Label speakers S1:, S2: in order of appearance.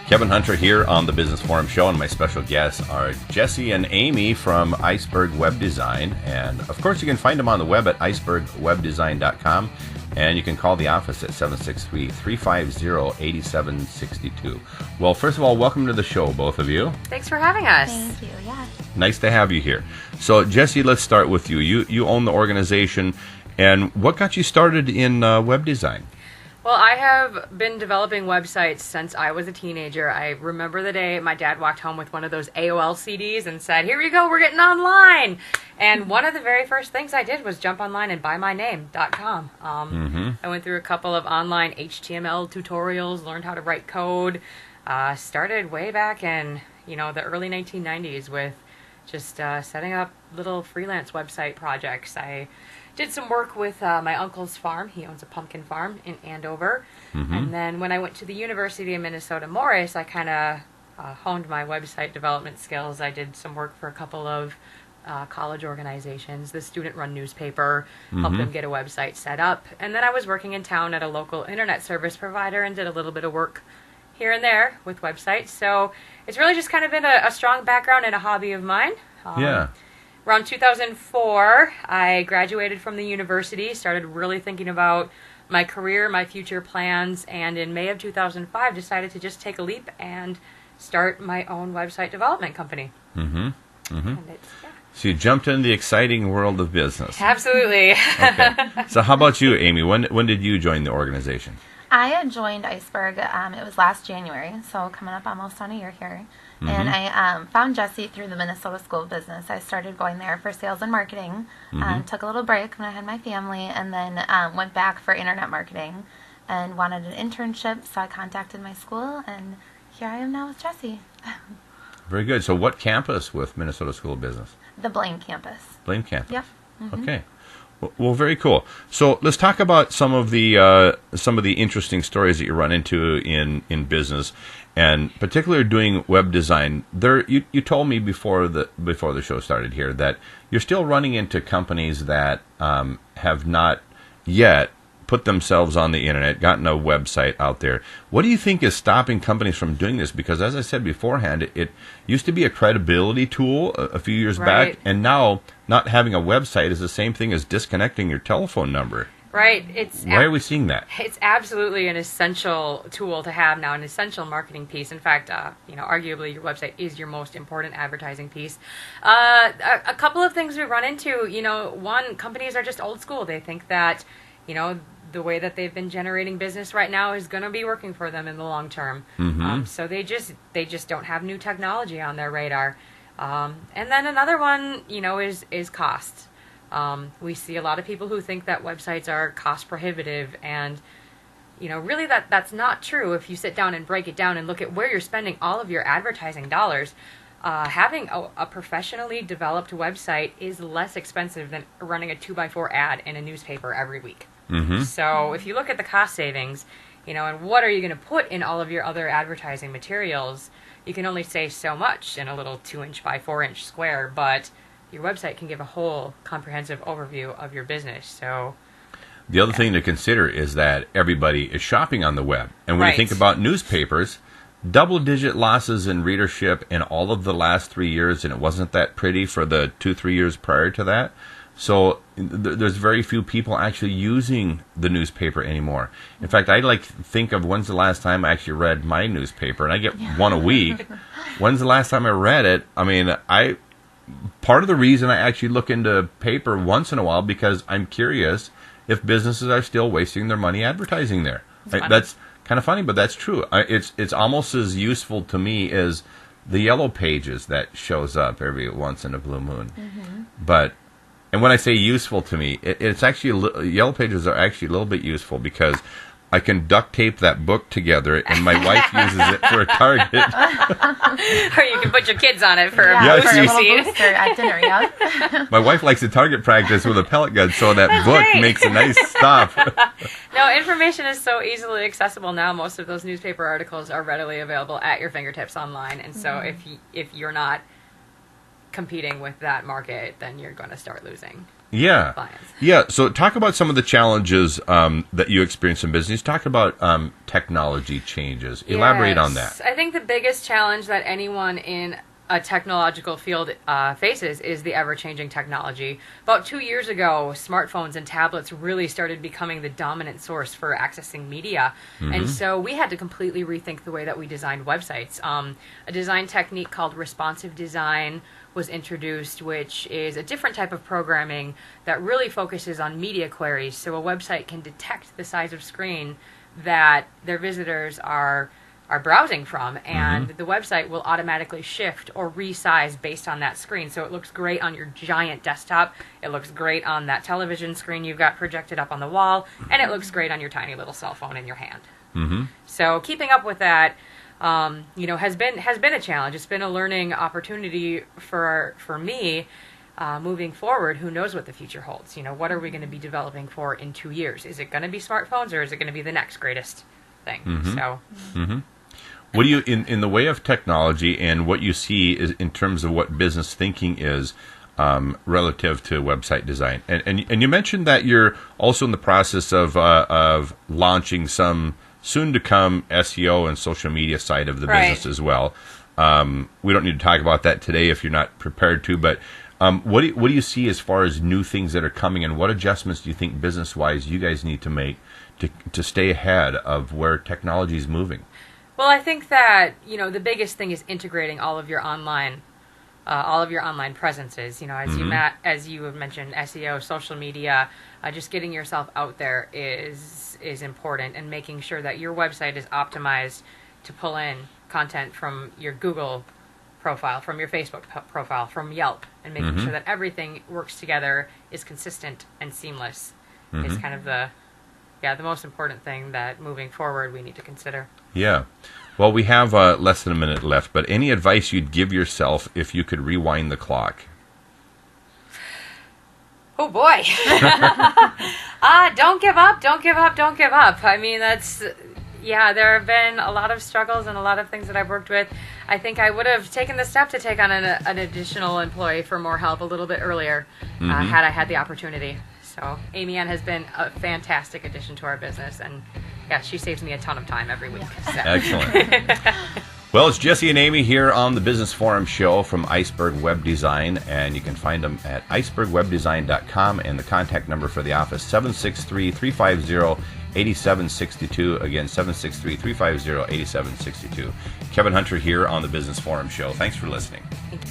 S1: Kevin Hunter here on the Business Forum Show, and my special guests are Jessi and Amy from Iceberg Web Design. And of course, you can find them on the web at icebergwebdesign.com, and you can call the office at 763-350-8762. Well, first of all, welcome to the show, both of you.
S2: Thanks for having us.
S3: Thank you, yeah.
S1: Nice to have you here. So, Jessi, let's start with you. You own the organization, and what got you started in web design?
S2: Well, I have been developing websites since I was a teenager. I remember the day my dad walked home with one of those AOL CDs and said, "Here you go, we're getting online." And one of the very first things I did was jump online and buymyname.com. I went through a couple of online HTML tutorials, learned how to write code, started way back in the early 1990s with just setting up little freelance website projects. I did some work with my uncle's farm. He owns a pumpkin farm in Andover. And then when I went to the University of Minnesota Morris, I kind of honed my website development skills. I did some work for a couple of college organizations, the student-run newspaper, helped them get a website set up. And then I was working in town at a local internet service provider and did a little bit of work here and there with websites. So it's really just kind of been a strong background and a hobby of mine. Around 2004, I graduated from the university, started really thinking about my career, my future plans, and in May of 2005 decided to just take a leap and start my own website development company. And
S1: So you jumped into the exciting world of business.
S2: Absolutely.
S1: Okay. So how about you, Amy? When did you join the organization?
S3: I had joined Iceberg, it was last January, so coming up almost on a year here. And I found Jessi through the Minnesota School of Business. I started going there for sales and marketing, took a little break when I had my family, and then went back for internet marketing and wanted an internship, so I contacted my school, and here I am now with Jessi.
S1: Very good. So what campus with Minnesota School of Business?
S3: The Blaine campus.
S1: Blaine campus.
S3: Yep.
S1: Okay. Well, very cool. So let's talk about some of the interesting stories that you run into in business, and particularly doing web design. You told me before the show started here that you're still running into companies that have not yet put themselves on the internet, gotten a website out there. What do you think is stopping companies from doing this? Because as I said beforehand, it used to be a credibility tool a few years back, and now not having a website is the same thing as disconnecting your telephone number.
S2: Right.
S1: Why are we seeing that?
S2: It's absolutely an essential tool to have now, an essential marketing piece. In fact, arguably your website is your most important advertising piece. A couple of things we run into, one, companies are just old school. They think that, the way that they've been generating business right now is going to be working for them in the long term. So they just don't have new technology on their radar. And then another one, is cost. We see a lot of people who think that websites are cost prohibitive, and really that's not true. If you sit down and break it down and look at where you're spending all of your advertising dollars, having a professionally developed website is less expensive than running a 2x4 ad in a newspaper every week. So if you look at the cost savings, and what are you going to put in all of your other advertising materials, you can only say so much in a little 2-inch by 4-inch square, but your website can give a whole comprehensive overview of your business. So
S1: the other thing to consider is that everybody is shopping on the web. And when you think about newspapers, double-digit losses in readership in all of the last 3 years, and it wasn't that pretty for the 2-3 years prior to that. So there's very few people actually using the newspaper anymore. In fact, I think of when's the last time I actually read my newspaper, and I get one a week. When's the last time I read it? I mean, part of the reason I actually look into paper once in a while because I'm curious if businesses are still wasting their money advertising there. That's kind of funny, but that's true. It's almost as useful to me as the yellow pages that shows up every once in a blue moon. And when I say useful to me, it's actually yellow pages are actually a little bit useful because I can duct tape that book together, and my wife uses it for a target.
S2: Or you can put your kids on it for a
S3: booster
S2: seat.
S3: At dinner,
S1: My wife likes to target practice with a pellet gun, so that book makes a nice stop.
S2: No, information is so easily accessible now. Most of those newspaper articles are readily available at your fingertips online, and so if you're not competing with that market, then you're going to start losing.
S1: Yeah.
S2: clients.
S1: Yeah. So talk about some of the challenges that you experience in business. Talk about technology changes. Elaborate on that.
S2: I think the biggest challenge that anyone in a technological field faces is the ever-changing technology. About 2 years ago, smartphones and tablets really started becoming the dominant source for accessing media. And so we had to completely rethink the way that we designed websites. A design technique called responsive design was introduced, which is a different type of programming that really focuses on media queries. So a website can detect the size of screen that their visitors are browsing from, and the website will automatically shift or resize based on that screen. So it looks great on your giant desktop, it looks great on that television screen you've got projected up on the wall, and it looks great on your tiny little cell phone in your hand. So keeping up with that has been a challenge. It's been a learning opportunity for me. Moving forward, who knows what the future holds? What are we going to be developing for in 2 years? Is it going to be smartphones, or is it going to be the next greatest thing?
S1: What do you, in the way of technology and what you see is in terms of what business thinking is relative to website design? And you mentioned that you're also in the process of launching some soon-to-come SEO and social media side of the business as well. We don't need to talk about that today if you're not prepared to, but what do you see as far as new things that are coming, and what adjustments do you think business-wise you guys need to make to stay ahead of where technology is moving?
S2: Well, I think that the biggest thing is integrating all of your online presences. As you have mentioned, SEO, social media, just getting yourself out there is important, and making sure that your website is optimized to pull in content from your Google profile, from your Facebook profile, from Yelp, and making sure that everything works together, is consistent and seamless. Is kind of the most important thing that moving forward we need to consider. Yeah.
S1: Well, we have less than a minute left, but any advice you'd give yourself if you could rewind the clock?
S2: Oh, boy. Don't give up, don't give up, don't give up. I mean, there have been a lot of struggles and a lot of things that I've worked with. I think I would have taken the step to take on an additional employee for more help a little bit earlier had I had the opportunity. So Amy Ann has been a fantastic addition to our business, and she saves me a ton of time every week. So.
S1: Excellent. Well, it's Jessi and Amy here on the Business Forum show from Iceberg Web Design, and you can find them at icebergwebdesign.com, and the contact number for the office, 763-350-8762. Again, 763-350-8762. Kevin Hunter here on the Business Forum show. Thanks for listening.
S2: Thank you.